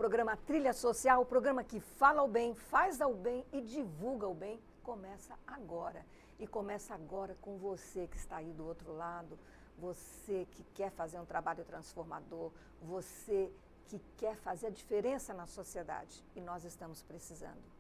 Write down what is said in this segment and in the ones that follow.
programa Trilha Social, o programa que fala o bem, faz ao bem e divulga o bem, começa agora. E começa agora com você que está aí do outro lado, você que quer fazer um trabalho transformador, você que quer fazer a diferença na sociedade. E nós estamos precisando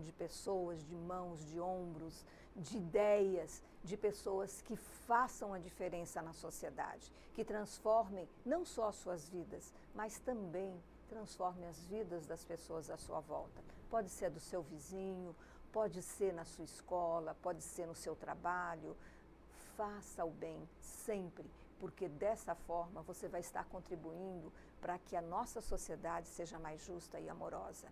de pessoas, de mãos, de ombros, de ideias, de pessoas que façam a diferença na sociedade, que transformem não só as suas vidas, mas também transformem as vidas das pessoas à sua volta. Pode ser do seu vizinho, pode ser na sua escola, pode ser no seu trabalho. Faça o bem sempre, porque dessa forma você vai estar contribuindo para que a nossa sociedade seja mais justa e amorosa.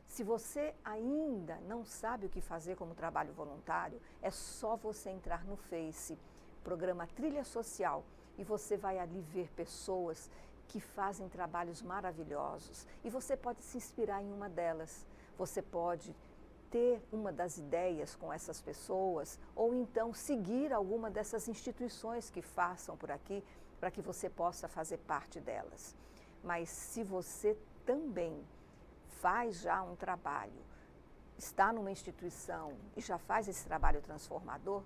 Se você ainda não sabe o que fazer como trabalho voluntário, é só você entrar no Face, programa Trilha Social, e você vai ali ver pessoas que fazem trabalhos maravilhosos. E você pode se inspirar em uma delas. Você pode ter uma das ideias com essas pessoas, ou então seguir alguma dessas instituições que façam por aqui, para que você possa fazer parte delas. Mas se você também faz já um trabalho, está numa instituição e já faz esse trabalho transformador,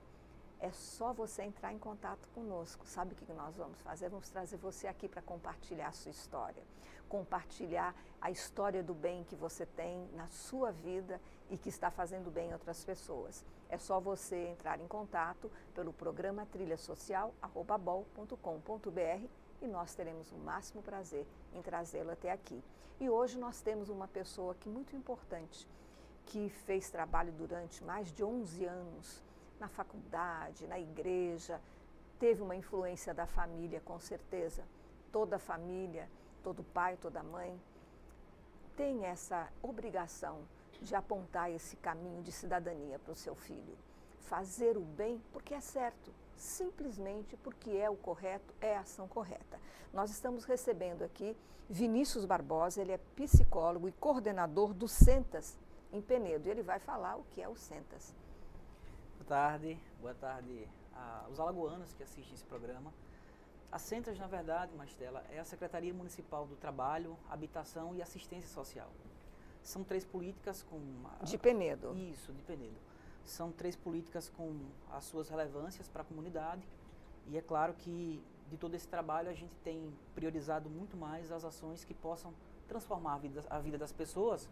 é só você entrar em contato conosco. Sabe o que nós vamos fazer? Vamos trazer você aqui para compartilhar a sua história, compartilhar a história do bem que você tem na sua vida e que está fazendo bem a outras pessoas. É só você entrar em contato pelo programa trilhasocial@bol.com.br e nós teremos o máximo prazer em trazê-lo até aqui. E hoje nós temos uma pessoa que muito importante, que fez trabalho durante mais de 11 anos na faculdade, na igreja, teve uma influência da família, com certeza. Toda a família, todo pai, toda mãe tem essa obrigação de apontar esse caminho de cidadania para o seu filho. Fazer o bem porque é certo, simplesmente porque é o correto, é a ação correta. Nós estamos recebendo aqui Vinícius Barbosa, ele é psicólogo e coordenador do Sentas em Penedo. E ele vai falar o que é o Sentas. Boa tarde aos alagoanos que assistem esse programa. A Sentas, na verdade, Mastela, é a Secretaria Municipal do Trabalho, Habitação e Assistência Social. São três políticas com... De Penedo. Isso, de Penedo. São três políticas com as suas relevâncias para a comunidade e é claro que de todo esse trabalho a gente tem priorizado muito mais as ações que possam transformar a vida das pessoas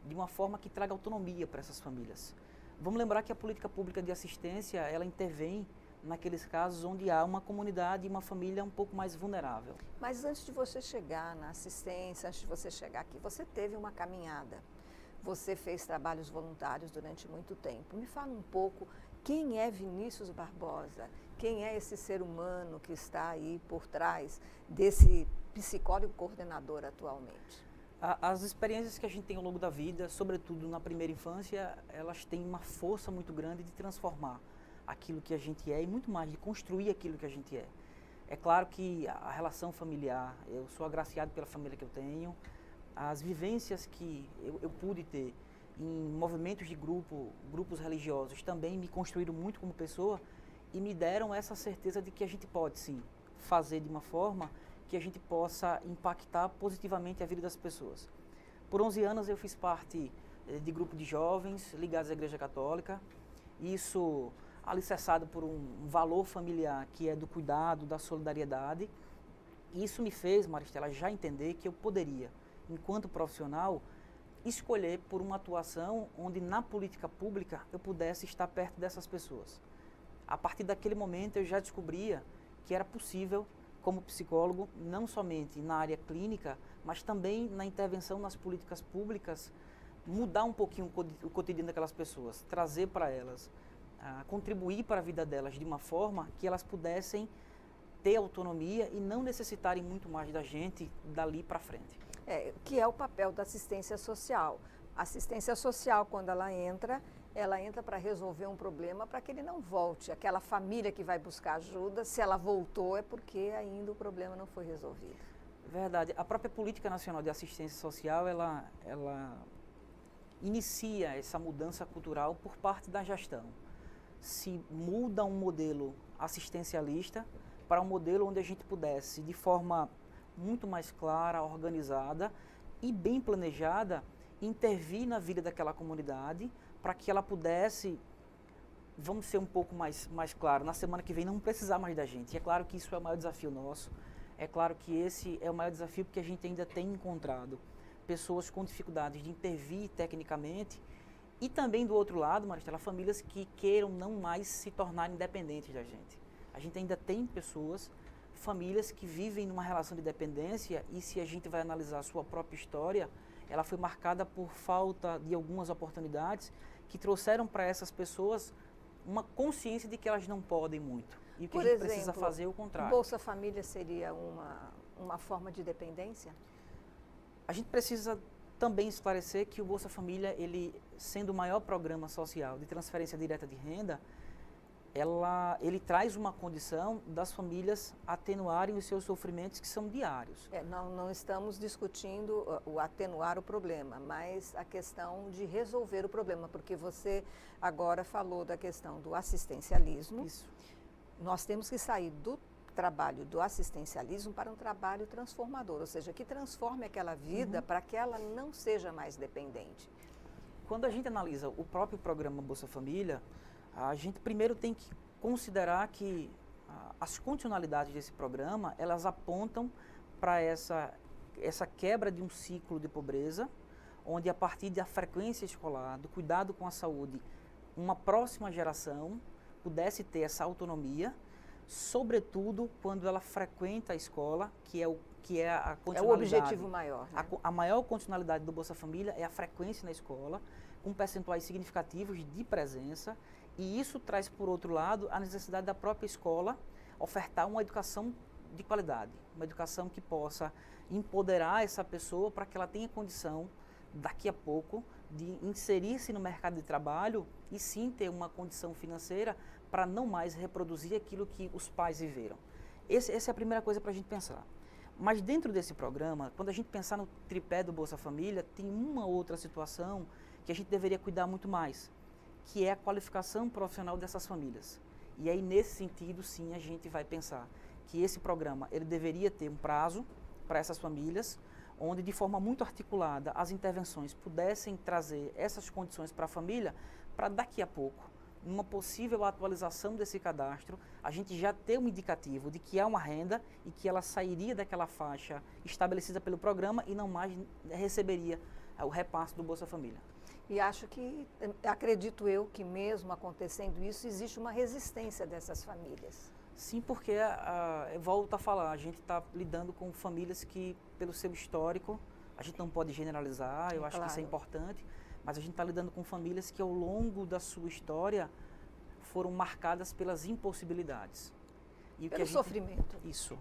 de uma forma que traga autonomia para essas famílias. Vamos lembrar que a política pública de assistência, ela intervém naqueles casos onde há uma comunidade e uma família um pouco mais vulnerável. Mas antes de você chegar na assistência, antes de você chegar aqui, você teve uma caminhada. Você fez trabalhos voluntários durante muito tempo. Me fala um pouco quem é Vinícius Barbosa, quem é esse ser humano que está aí por trás desse psicólogo coordenador atualmente? As experiências que a gente tem ao longo da vida, sobretudo na primeira infância, elas têm uma força muito grande de transformar aquilo que a gente é e muito mais, de construir aquilo que a gente é. É claro que a relação familiar, eu sou agraciado pela família que eu tenho, as vivências que eu pude ter em movimentos de grupos religiosos também me construíram muito como pessoa e me deram essa certeza de que a gente pode sim fazer de uma forma que a gente possa impactar positivamente a vida das pessoas. Por 11 anos eu fiz parte de grupo de jovens ligados à Igreja Católica, isso alicerçado por um valor familiar que é do cuidado, da solidariedade. E isso me fez, Maristela, já entender que eu poderia, enquanto profissional, escolher por uma atuação onde na política pública eu pudesse estar perto dessas pessoas. A partir daquele momento eu já descobria que era possível, como psicólogo, não somente na área clínica, mas também na intervenção nas políticas públicas, mudar um pouquinho o cotidiano daquelas pessoas, trazer para elas, contribuir para a vida delas de uma forma que elas pudessem ter autonomia e não necessitarem muito mais da gente dali para frente. Que é o papel da assistência social. A assistência social, quando ela entra para resolver um problema para que ele não volte. Aquela família que vai buscar ajuda, se ela voltou é porque ainda o problema não foi resolvido. Verdade. A própria Política Nacional de Assistência Social, ela inicia essa mudança cultural por parte da gestão. Se muda um modelo assistencialista para um modelo onde a gente pudesse, de forma muito mais clara, organizada, e bem planejada, intervir na vida daquela comunidade para que ela pudesse, vamos ser um pouco mais claro, na semana que vem não precisar mais da gente. E é claro que isso é o maior desafio nosso. É claro que esse é o maior desafio porque a gente ainda tem encontrado pessoas com dificuldades de intervir tecnicamente e também do outro lado, Maristela, famílias que queiram não mais se tornar independentes da gente. A gente ainda tem pessoas, famílias que vivem numa relação de dependência e se a gente vai analisar a sua própria história, ela foi marcada por falta de algumas oportunidades que trouxeram para essas pessoas uma consciência de que elas não podem muito. E o que a gente precisa fazer é o contrário. Bolsa Família seria uma forma de dependência? A gente precisa também esclarecer que o Bolsa Família, ele sendo o maior programa social de transferência direta de renda, ele traz uma condição das famílias atenuarem os seus sofrimentos que são diários. Não estamos discutindo o atenuar o problema, mas a questão de resolver o problema, porque você agora falou da questão do assistencialismo. Isso. Nós temos que sair do trabalho do assistencialismo para um trabalho transformador, ou seja, que transforme aquela vida para que ela não seja mais dependente. Quando a gente analisa o próprio programa Bolsa Família, a gente primeiro tem que considerar que as condicionalidades desse programa, elas apontam para essa quebra de um ciclo de pobreza, onde a partir da frequência escolar, do cuidado com a saúde, uma próxima geração pudesse ter essa autonomia, sobretudo quando ela frequenta a escola, que é a condicionalidade. É o objetivo maior. Né? A maior condicionalidade do Bolsa Família é a frequência na escola, com percentuais significativos de presença, e isso traz, por outro lado, a necessidade da própria escola ofertar uma educação de qualidade, uma educação que possa empoderar essa pessoa para que ela tenha condição, daqui a pouco, de inserir-se no mercado de trabalho e sim ter uma condição financeira para não mais reproduzir aquilo que os pais viveram. Essa é a primeira coisa para a gente pensar. Mas dentro desse programa, quando a gente pensar no tripé do Bolsa Família, tem uma outra situação que a gente deveria cuidar muito mais, que é a qualificação profissional dessas famílias. E aí, nesse sentido, sim, a gente vai pensar que esse programa ele deveria ter um prazo para essas famílias, onde de forma muito articulada as intervenções pudessem trazer essas condições para a família, para daqui a pouco, numa possível atualização desse cadastro, a gente já ter um indicativo de que há uma renda e que ela sairia daquela faixa estabelecida pelo programa e não mais receberia o repasse do Bolsa Família. E acredito eu que mesmo acontecendo isso, existe uma resistência dessas famílias. Sim, porque, volto a falar, a gente está lidando com famílias que, pelo seu histórico, a gente não pode generalizar, eu acho que isso é importante, mas a gente está lidando com famílias que ao longo da sua história foram marcadas pelas impossibilidades. E pelo sofrimento. Isso.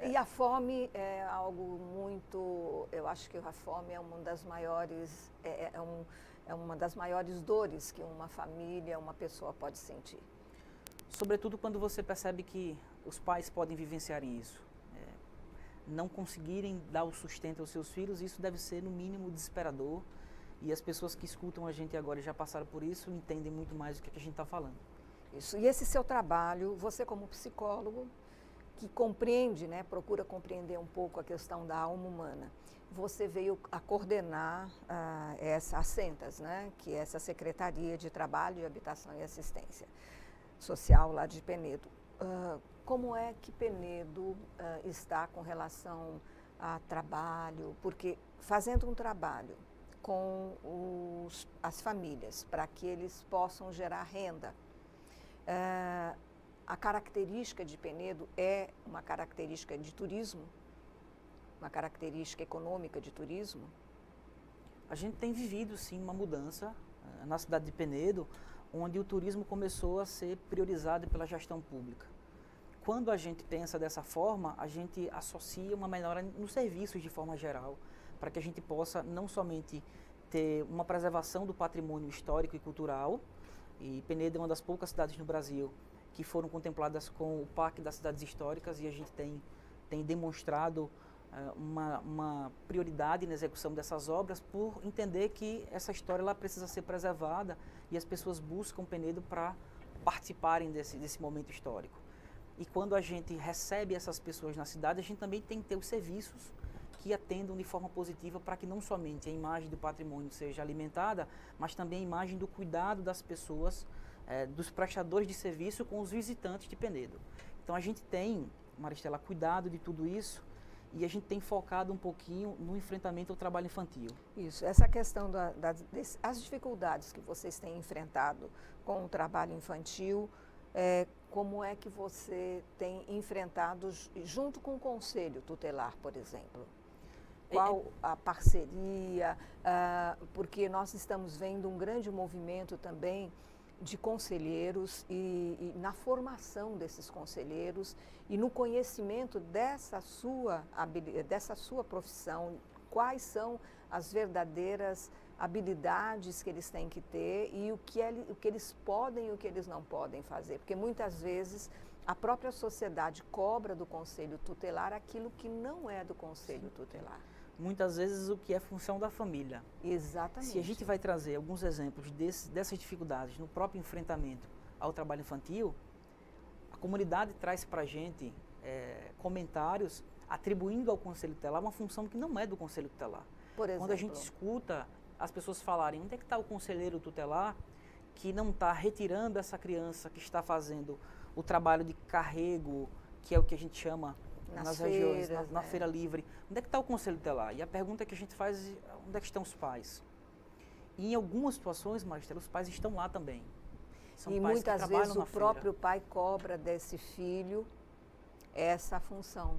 E a fome é algo muito, eu acho que a fome é uma das maiores, é uma das maiores dores que uma família, uma pessoa pode sentir. Sobretudo quando você percebe que os pais podem vivenciar isso. Não conseguirem dar o sustento aos seus filhos, isso deve ser no mínimo desesperador. E as pessoas que escutam a gente agora e já passaram por isso, entendem muito mais do que a gente está falando. Isso. E esse seu trabalho, você como psicólogo, que compreende, né, procura compreender um pouco a questão da alma humana, você veio a coordenar a Centas, né, que é essa Secretaria de Trabalho, Habitação e Assistência Social lá de Penedo. Como é que Penedo está com relação a trabalho? Porque fazendo um trabalho com as famílias para que eles possam gerar renda, a característica de Penedo é uma característica de turismo, uma característica econômica de turismo? A gente tem vivido, sim, uma mudança na cidade de Penedo, onde o turismo começou a ser priorizado pela gestão pública. Quando a gente pensa dessa forma, a gente associa uma melhora nos serviços de forma geral, para que a gente possa não somente ter uma preservação do patrimônio histórico e cultural, e Penedo é uma das poucas cidades no Brasil que foram contempladas com o Parque das Cidades Históricas, e a gente tem demonstrado uma prioridade na execução dessas obras por entender que essa história ela precisa ser preservada e as pessoas buscam Penedo para participarem desse momento histórico. E quando a gente recebe essas pessoas na cidade, a gente também tem que ter os serviços que atendam de forma positiva para que não somente a imagem do patrimônio seja alimentada, mas também a imagem do cuidado das pessoas, dos prestadores de serviço com os visitantes de Penedo. Então a gente tem, Maristela, cuidado de tudo isso e a gente tem focado um pouquinho no enfrentamento ao trabalho infantil. Isso, essa questão as dificuldades que vocês têm enfrentado com o trabalho infantil, como é que você tem enfrentado junto com o Conselho Tutelar, por exemplo? Qual a parceria? Porque nós estamos vendo um grande movimento também de conselheiros e na formação desses conselheiros e no conhecimento dessa sua profissão, quais são as verdadeiras habilidades que eles têm que ter e o que eles podem e o que eles não podem fazer. Porque muitas vezes a própria sociedade cobra do Conselho Tutelar aquilo que não é do Conselho Tutelar. Muitas vezes o que é função da família. Exatamente. Se a gente vai trazer alguns exemplos dessas dificuldades no próprio enfrentamento ao trabalho infantil, a comunidade traz para a gente comentários atribuindo ao Conselho Tutelar uma função que não é do Conselho Tutelar. Por exemplo? Quando a gente escuta as pessoas falarem, onde é que está o conselheiro tutelar que não está retirando essa criança que está fazendo o trabalho de carrego, que é o que a gente chama nas regiões, na feira livre. Onde é que está o Conselho Tutelar? E a pergunta que a gente faz é, onde é que estão os pais? E em algumas situações, Maristela, os pais estão lá também. São e muitas vezes o próprio pai cobra desse filho essa função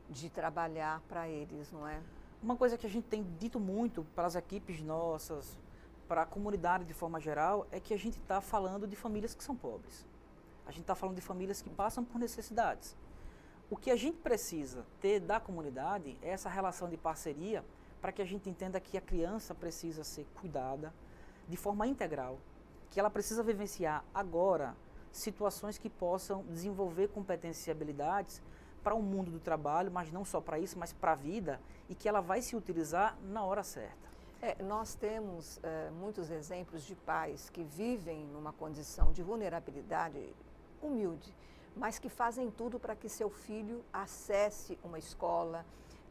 de trabalhar para eles, não é? Uma coisa que a gente tem dito muito para as equipes nossas, para a comunidade de forma geral, é que a gente está falando de famílias que são pobres. A gente está falando de famílias que passam por necessidades. O que a gente precisa ter da comunidade é essa relação de parceria para que a gente entenda que a criança precisa ser cuidada de forma integral, que ela precisa vivenciar agora situações que possam desenvolver competências e habilidades para o mundo do trabalho, mas não só para isso, mas para a vida, e que ela vai se utilizar na hora certa. Nós temos muitos exemplos de pais que vivem numa condição de vulnerabilidade humilde, mas que fazem tudo para que seu filho acesse uma escola,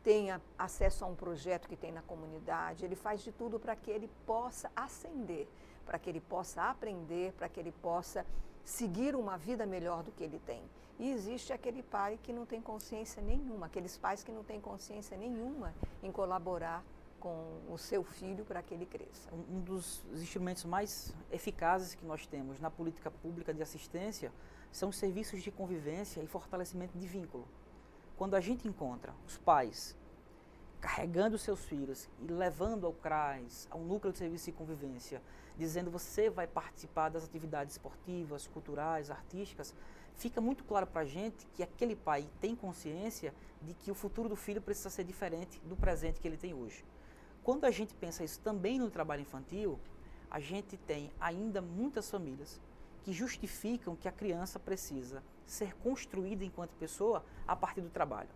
tenha acesso a um projeto que tem na comunidade. Ele faz de tudo para que ele possa ascender, para que ele possa aprender, para que ele possa seguir uma vida melhor do que ele tem. E existe aquele pai que não tem consciência nenhuma, aqueles pais que não têm consciência nenhuma em colaborar com o seu filho para que ele cresça. Um dos instrumentos mais eficazes que nós temos na política pública de assistência são os serviços de convivência e fortalecimento de vínculo. Quando a gente encontra os pais carregando seus filhos e levando ao CRAS, ao Núcleo de Serviço de Convivência, dizendo você vai participar das atividades esportivas, culturais, artísticas, fica muito claro para a gente que aquele pai tem consciência de que o futuro do filho precisa ser diferente do presente que ele tem hoje. Quando a gente pensa isso também no trabalho infantil, a gente tem ainda muitas famílias que justificam que a criança precisa ser construída enquanto pessoa a partir do trabalho.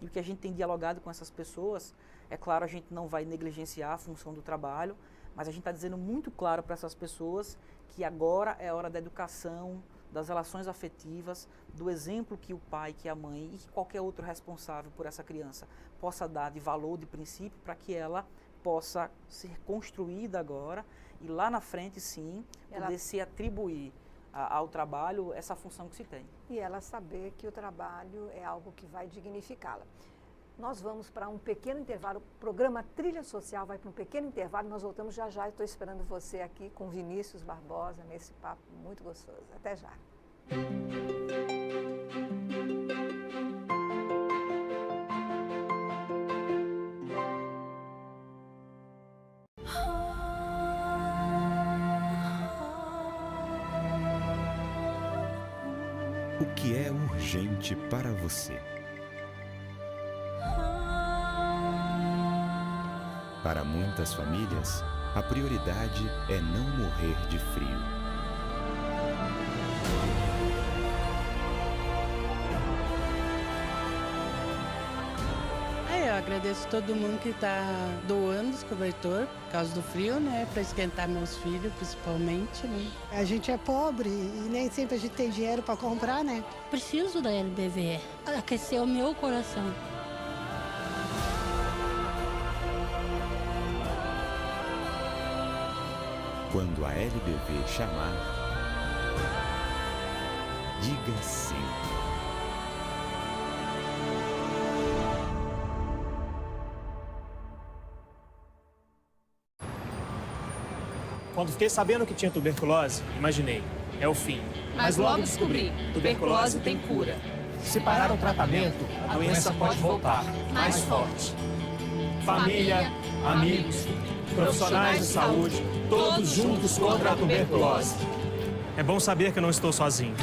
E o que a gente tem dialogado com essas pessoas, é claro, a gente não vai negligenciar a função do trabalho, mas a gente está dizendo muito claro para essas pessoas que agora é a hora da educação, das relações afetivas, do exemplo que o pai, que a mãe e que qualquer outro responsável por essa criança possa dar de valor, de princípio, para que ela possa ser construída agora e lá na frente, sim, poder se atribuir ao trabalho essa função que se tem. E ela saber que o trabalho é algo que vai dignificá-la. Nós vamos para um pequeno intervalo, o programa Trilha Social vai para um pequeno intervalo, nós voltamos já já, estou esperando você aqui com Vinícius Barbosa, nesse papo muito gostoso. Até já. O que é urgente para você? Para muitas famílias, a prioridade é não morrer de frio. Eu agradeço todo mundo que está doando os cobertores por causa do frio, né? Para esquentar meus filhos, principalmente, né? A gente é pobre e nem sempre a gente tem dinheiro para comprar, né? Preciso da LBV, aqueceu o meu coração. Quando a LBV chamar, diga sim. Quando fiquei sabendo que tinha tuberculose, imaginei, é o fim. Mas logo descobri, tuberculose tem cura. Se parar o tratamento, a doença pode voltar, mais forte. Família, amigos, profissionais de saúde, todos juntos contra a tuberculose. É bom saber que eu não estou sozinho.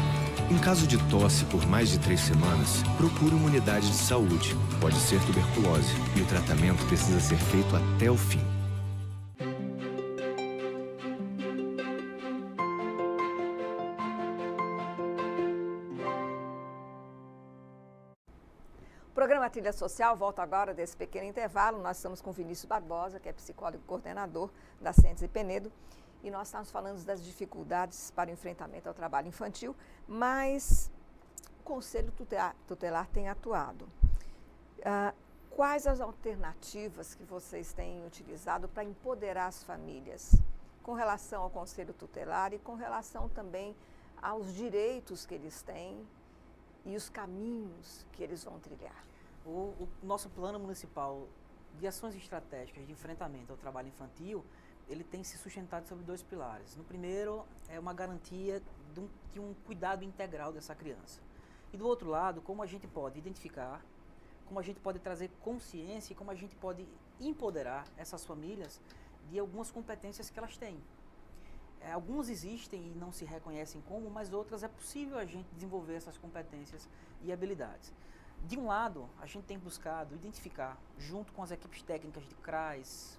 Em caso de tosse por mais de 3 semanas, procure uma unidade de saúde. Pode ser tuberculose e o tratamento precisa ser feito até o fim. O programa Trilha Social volta agora desse pequeno intervalo. Nós estamos com Vinícius Barbosa, que é psicólogo e coordenador da Sentes e Penedo, e nós estamos falando das dificuldades para o enfrentamento ao trabalho infantil, mas o Conselho Tutelar tem atuado. Quais as alternativas que vocês têm utilizado para empoderar as famílias com relação ao Conselho Tutelar e com relação também aos direitos que eles têm e os caminhos que eles vão trilhar? O nosso plano municipal de ações estratégicas de enfrentamento ao trabalho infantil, ele tem se sustentado sobre 2 pilares. No primeiro, é uma garantia de um cuidado integral dessa criança. E do outro lado, como a gente pode identificar, como a gente pode trazer consciência e como a gente pode empoderar essas famílias de algumas competências que elas têm. Algumas existem e não se reconhecem como, mas outras é possível a gente desenvolver essas competências e habilidades. De um lado, a gente tem buscado identificar, junto com as equipes técnicas de CRAS,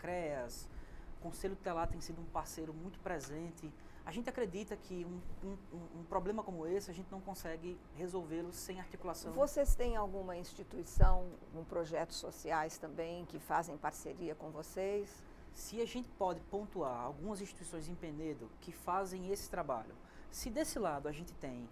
CREAS, o Conselho Tutelar tem sido um parceiro muito presente. A gente acredita que um problema como esse, a gente não consegue resolvê-lo sem articulação. Vocês têm alguma instituição, projetos sociais também, que fazem parceria com vocês? Se a gente pode pontuar algumas instituições em Penedo que fazem esse trabalho, se desse lado a gente tem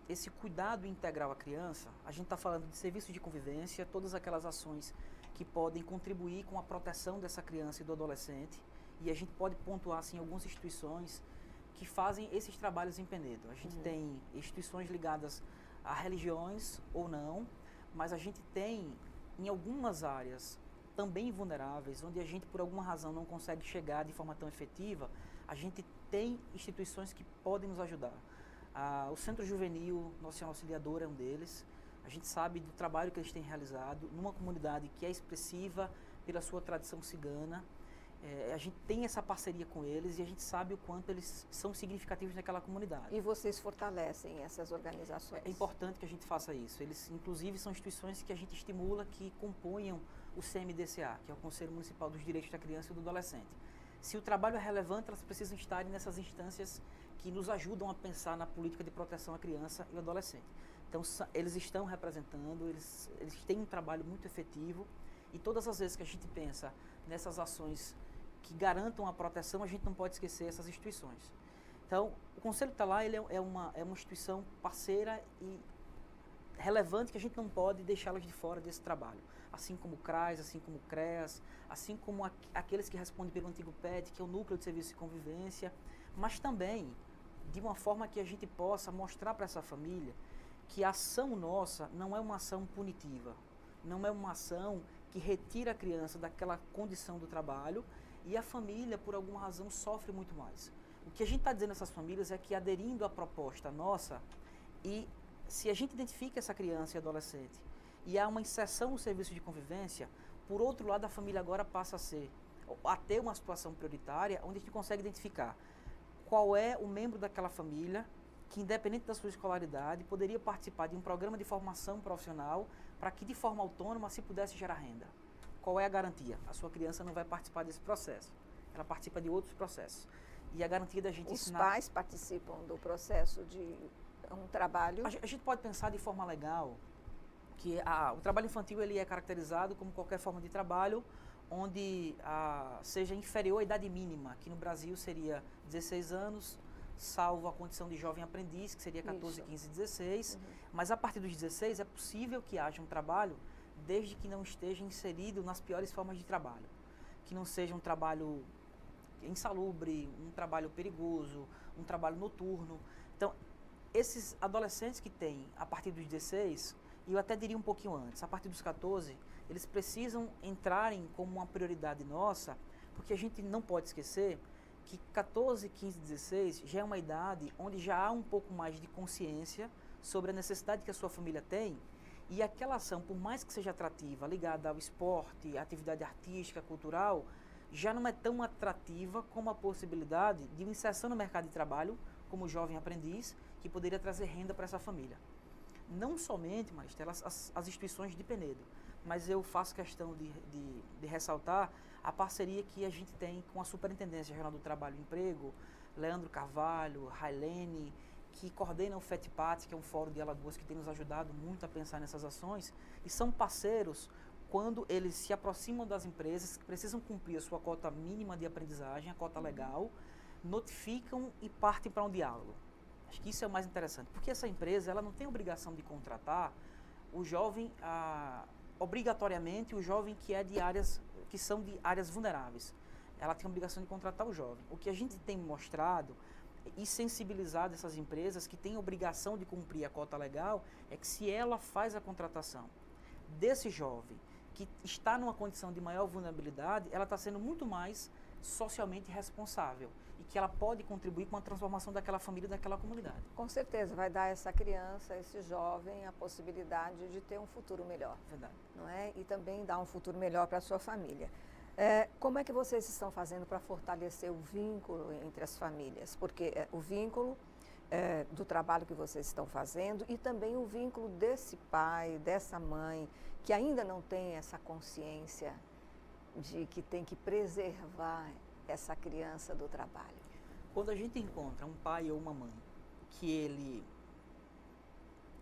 esse cuidado integral à criança, a gente está falando de serviço de convivência, todas aquelas ações que podem contribuir com a proteção dessa criança e do adolescente, e a gente pode pontuar assim, algumas instituições que fazem esses trabalhos em Penedo. A gente tem instituições ligadas a religiões ou não, mas a gente tem em algumas áreas também vulneráveis, onde a gente por alguma razão não consegue chegar de forma tão efetiva, a gente tem instituições que podem nos ajudar. O Centro Juvenil Nossa Auxiliadora é um deles. A gente sabe do trabalho que eles têm realizado numa comunidade que é expressiva pela sua tradição cigana. A gente tem essa parceria com eles e a gente sabe o quanto eles são significativos naquela comunidade. E vocês fortalecem essas organizações? É importante que a gente faça isso. Eles, inclusive, são instituições que a gente estimula que componham o CMDCA, que é o Conselho Municipal dos Direitos da Criança e do Adolescente. Se o trabalho é relevante, elas precisam estar nessas instâncias que nos ajudam a pensar na política de proteção à criança e ao adolescente. Então, eles estão representando, eles têm um trabalho muito efetivo e todas as vezes que a gente pensa nessas ações que garantam a proteção, a gente não pode esquecer essas instituições. Então, o Conselho Tutelar ele é uma instituição parceira e relevante que a gente não pode deixá-las de fora desse trabalho. Assim como o CRAS, assim como o CREAS, assim como aqueles que respondem pelo antigo PET, que é o Núcleo de Serviço de Convivência, mas também de uma forma que a gente possa mostrar para essa família que a ação nossa não é uma ação punitiva, não é uma ação que retira a criança daquela condição do trabalho e a família, por alguma razão, sofre muito mais. O que a gente está dizendo a essas famílias é que, aderindo à proposta nossa, e se a gente identifica essa criança e adolescente e há uma inserção no serviço de convivência, por outro lado, a família agora passa a ter uma situação prioritária, onde a gente consegue identificar qual é o membro daquela família que, independente da sua escolaridade, poderia participar de um programa de formação profissional para que, de forma autônoma, se pudesse gerar renda. Qual é a garantia? A sua criança não vai participar desse processo, ela participa de outros processos. E a garantia da gente ensinar... Os pais participam do processo de um trabalho? A gente pode pensar de forma legal que o trabalho infantil ele é caracterizado como qualquer forma de trabalho onde seja inferior à idade mínima, que no Brasil seria 16 anos, salvo a condição de jovem aprendiz, que seria 14, Isso. 15, 16. Mas a partir dos 16 é possível que haja um trabalho desde que não esteja inserido nas piores formas de trabalho. Que não seja um trabalho insalubre, um trabalho perigoso, um trabalho noturno. Então, esses adolescentes que têm a partir dos 16, e eu até diria um pouquinho antes, a partir dos 14, eles precisam entrarem como uma prioridade nossa, porque a gente não pode esquecer que 14, 15, 16 já é uma idade onde já há um pouco mais de consciência sobre a necessidade que a sua família tem, e aquela ação, por mais que seja atrativa, ligada ao esporte, à atividade artística, cultural, já não é tão atrativa como a possibilidade de uma inserção no mercado de trabalho como jovem aprendiz, que poderia trazer renda para essa família. Não somente, Maristela, as instituições de Penedo, mas eu faço questão de ressaltar a parceria que a gente tem com a Superintendência Regional do Trabalho e Emprego, Leandro Carvalho, Railene, que coordena o FETPAT, que é um fórum de Alagoas que tem nos ajudado muito a pensar nessas ações, e são parceiros quando eles se aproximam das empresas que precisam cumprir a sua cota mínima de aprendizagem, a cota legal, notificam e partem para um diálogo. Acho que isso é o mais interessante, porque essa empresa ela não tem obrigação de contratar o jovem, obrigatoriamente o jovem que são de áreas vulneráveis. Ela tem a obrigação de contratar o jovem. O que a gente tem mostrado e sensibilizado essas empresas que têm obrigação de cumprir a cota legal é que se ela faz a contratação desse jovem que está numa condição de maior vulnerabilidade, ela está sendo muito mais socialmente responsável e que ela pode contribuir com a transformação daquela família, daquela comunidade. Com certeza, vai dar a essa criança, a esse jovem, a possibilidade de ter um futuro melhor. Verdade. Não é? E também dar um futuro melhor para a sua família. Como é que vocês estão fazendo para fortalecer o vínculo entre as famílias? Porque o vínculo do trabalho que vocês estão fazendo e também o vínculo desse pai, dessa mãe, que ainda não tem essa consciência de que tem que preservar essa criança do trabalho. Quando a gente encontra um pai ou uma mãe que ele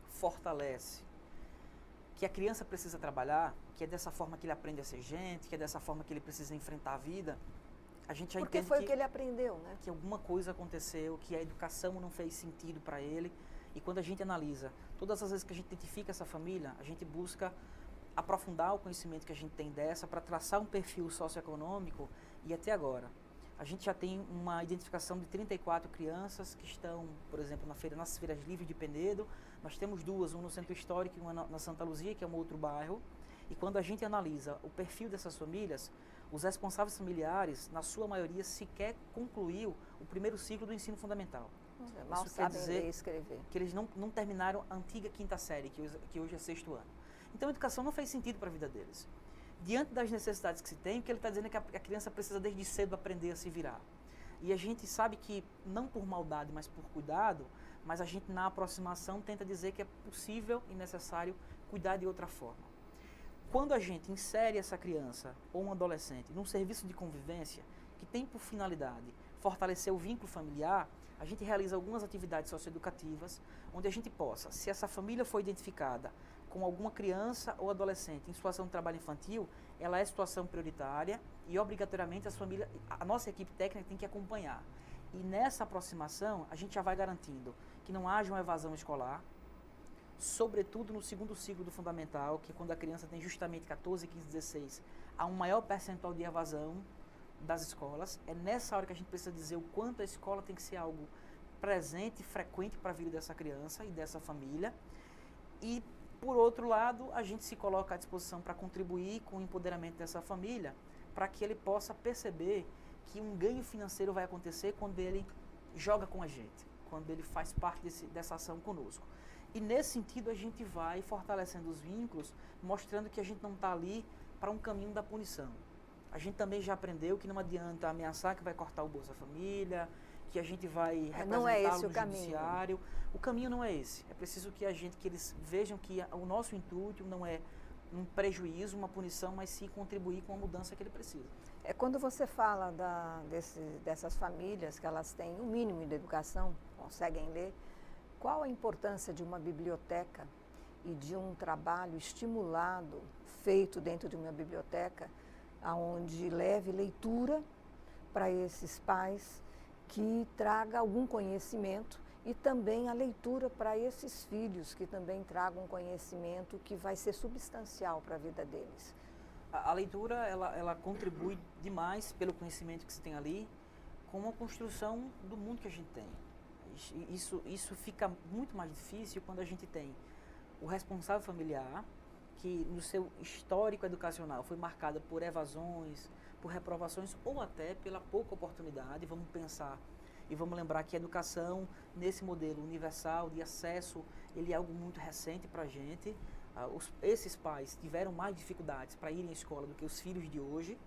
fortalece que a criança precisa trabalhar, que é dessa forma que ele aprende a ser gente, que é dessa forma que ele precisa enfrentar a vida, a gente já Porque entende foi o que ele aprendeu, né? que alguma coisa aconteceu, que a educação não fez sentido para ele. E quando a gente analisa, todas as vezes que a gente identifica essa família, a gente busca aprofundar o conhecimento que a gente tem dessa para traçar um perfil socioeconômico. E até agora, a gente já tem uma identificação de 34 crianças que estão, por exemplo, nas feiras livres de Penedo. Nós temos duas, uma no Centro Histórico e uma na Santa Luzia, que é um outro bairro. E quando a gente analisa o perfil dessas famílias, os responsáveis familiares, na sua maioria, sequer concluiu o primeiro ciclo do ensino fundamental. Mal Isso quer sabem dizer ler e escrever. que eles não terminaram a antiga quinta série, que hoje é 6º ano. Então a educação não fez sentido para a vida deles. Diante das necessidades que se tem, o que ele está dizendo é que a criança precisa desde cedo aprender a se virar. E a gente sabe que, não por maldade, mas por cuidado, mas a gente na aproximação tenta dizer que é possível e necessário cuidar de outra forma. Quando a gente insere essa criança ou um adolescente num serviço de convivência que tem por finalidade fortalecer o vínculo familiar, a gente realiza algumas atividades socioeducativas onde a gente possa, se essa família foi identificada com alguma criança ou adolescente em situação de trabalho infantil, ela é situação prioritária e obrigatoriamente a nossa equipe técnica tem que acompanhar. E nessa aproximação, a gente já vai garantindo que não haja uma evasão escolar, sobretudo no segundo ciclo do fundamental, que é quando a criança tem justamente 14, 15, 16, há um maior percentual de evasão das escolas. É nessa hora que a gente precisa dizer o quanto a escola tem que ser algo presente e frequente para a vida dessa criança e dessa família. E, por outro lado, a gente se coloca à disposição para contribuir com o empoderamento dessa família, para que ele possa perceber que um ganho financeiro vai acontecer quando ele joga com a gente, quando ele faz parte dessa ação conosco. E nesse sentido a gente vai fortalecendo os vínculos, mostrando que a gente não está ali para um caminho da punição. A gente também já aprendeu que não adianta ameaçar que vai cortar o Bolsa Família, que a gente vai representá-lo no judiciário. O caminho não é esse. É preciso que eles vejam que o nosso intuito não é um prejuízo, uma punição, mas sim contribuir com a mudança que ele precisa. Quando você fala dessas famílias que elas têm um mínimo de educação, conseguem ler, qual a importância de uma biblioteca e de um trabalho estimulado, feito dentro de uma biblioteca, onde leve leitura para esses pais, que traga algum conhecimento e também a leitura para esses filhos, que também tragam um conhecimento que vai ser substancial para a vida deles? A leitura, ela contribui demais pelo conhecimento que se tem ali, como a construção do mundo que a gente tem. Isso fica muito mais difícil quando a gente tem o responsável familiar, que no seu histórico educacional foi marcado por evasões, por reprovações ou até pela pouca oportunidade. Vamos pensar e vamos lembrar que a educação, nesse modelo universal de acesso, ele é algo muito recente para a gente. Esses pais tiveram mais dificuldades para irem à escola do que os filhos de hoje.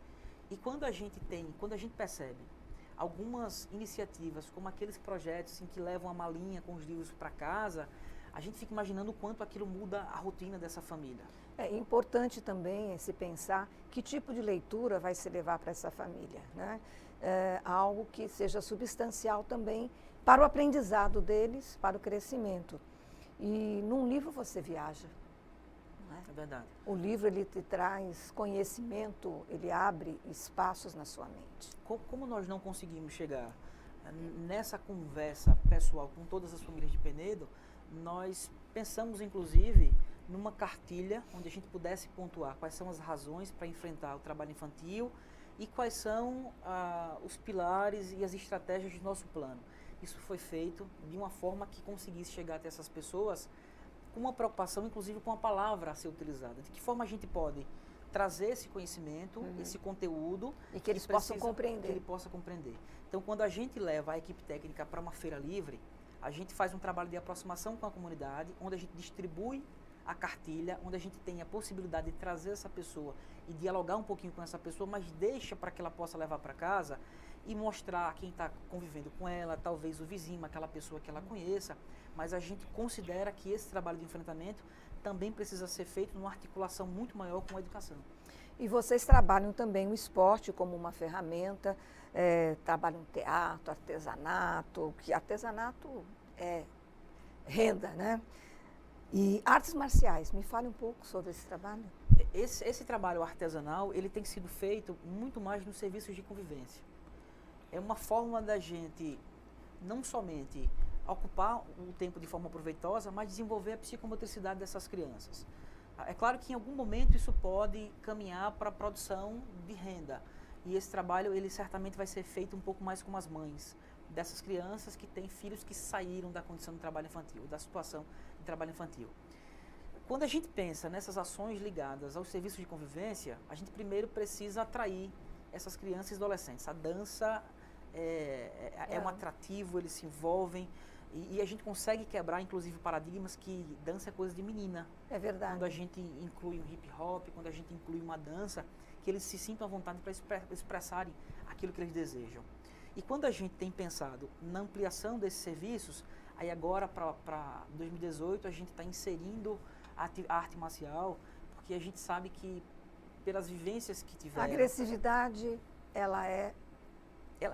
E quando a gente percebe algumas iniciativas, como aqueles projetos em que levam a malinha com os livros para casa, a gente fica imaginando o quanto aquilo muda a rotina dessa família. É importante também se pensar que tipo de leitura vai se levar para essa família, né? Algo que seja substancial também para o aprendizado deles, para o crescimento. E num livro você viaja. Não é? É verdade. O livro, ele te traz conhecimento, ele abre espaços na sua mente. Como nós não conseguimos chegar nessa conversa pessoal com todas as famílias de Penedo, nós pensamos, inclusive, numa cartilha onde a gente pudesse pontuar quais são as razões para enfrentar o trabalho infantil e quais são os pilares e as estratégias do nosso plano. Isso foi feito de uma forma que conseguisse chegar até essas pessoas com uma preocupação, inclusive, com a palavra a ser utilizada. De que forma a gente pode trazer esse conhecimento, esse conteúdo... E que eles possam compreender. Que ele possa compreender. Então, quando a gente leva a equipe técnica para uma feira livre, a gente faz um trabalho de aproximação com a comunidade, onde a gente distribui a cartilha, onde a gente tem a possibilidade de trazer essa pessoa e dialogar um pouquinho com essa pessoa, mas deixa para que ela possa levar para casa e mostrar a quem está convivendo com ela, talvez o vizinho, aquela pessoa que ela conheça, mas a gente considera que esse trabalho de enfrentamento também precisa ser feito numa articulação muito maior com a educação. E vocês trabalham também o esporte como uma ferramenta, trabalham teatro, artesanato, que artesanato é renda, né? E artes marciais, me fale um pouco sobre esse trabalho. Esse trabalho artesanal, ele tem sido feito muito mais nos serviços de convivência. É uma forma da gente não somente ocupar o tempo de forma proveitosa, mas desenvolver a psicomotricidade dessas crianças. É claro que em algum momento isso pode caminhar para a produção de renda. E esse trabalho, ele certamente vai ser feito um pouco mais com as mães dessas crianças que têm filhos que saíram da condição de trabalho infantil, da situação de trabalho infantil. Quando a gente pensa nessas ações ligadas aos serviços de convivência, a gente primeiro precisa atrair essas crianças e adolescentes. A dança é um atrativo, eles se envolvem e a gente consegue quebrar, inclusive, paradigmas que dança é coisa de menina. É verdade. Quando a gente inclui um hip hop, quando a gente inclui uma dança, que eles se sintam à vontade para expressarem aquilo que eles desejam. E quando a gente tem pensado na ampliação desses serviços, aí agora para 2018 a gente está inserindo a arte marcial, porque a gente sabe que pelas vivências que tiveram... A agressividade, ela é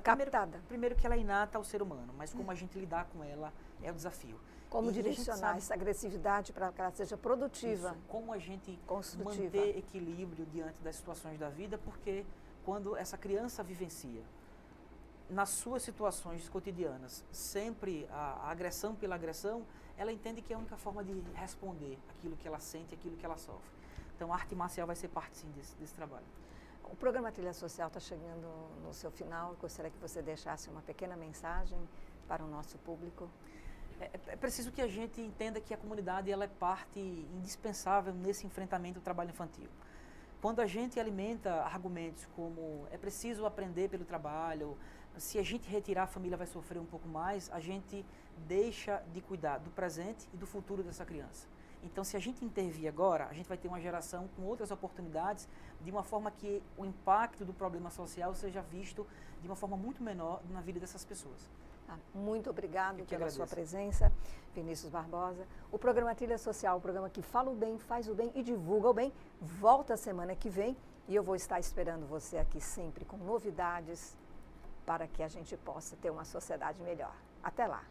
captada. Primeiro que ela é inata ao ser humano, mas como a gente lidar com ela é o desafio. Como direcionar essa agressividade para que ela seja produtiva. Isso, como a gente manter equilíbrio diante das situações da vida, porque quando essa criança vivencia nas suas situações cotidianas, sempre a agressão pela agressão, ela entende que é a única forma de responder aquilo que ela sente, aquilo que ela sofre. Então, a arte marcial vai ser parte, sim, desse trabalho. O programa Trilha Social está chegando no seu final. Eu gostaria que você deixasse uma pequena mensagem para o nosso público. É preciso que a gente entenda que a comunidade ela é parte indispensável nesse enfrentamento do trabalho infantil. Quando a gente alimenta argumentos como é preciso aprender pelo trabalho, se a gente retirar, a família vai sofrer um pouco mais, a gente deixa de cuidar do presente e do futuro dessa criança. Então, se a gente intervir agora, a gente vai ter uma geração com outras oportunidades, de uma forma que o impacto do problema social seja visto de uma forma muito menor na vida dessas pessoas. Muito obrigado pela sua presença, Vinícius Barbosa. O programa Trilha Social, o programa que fala o bem, faz o bem e divulga o bem, volta semana que vem e eu vou estar esperando você aqui sempre com novidades para que a gente possa ter uma sociedade melhor. Até lá!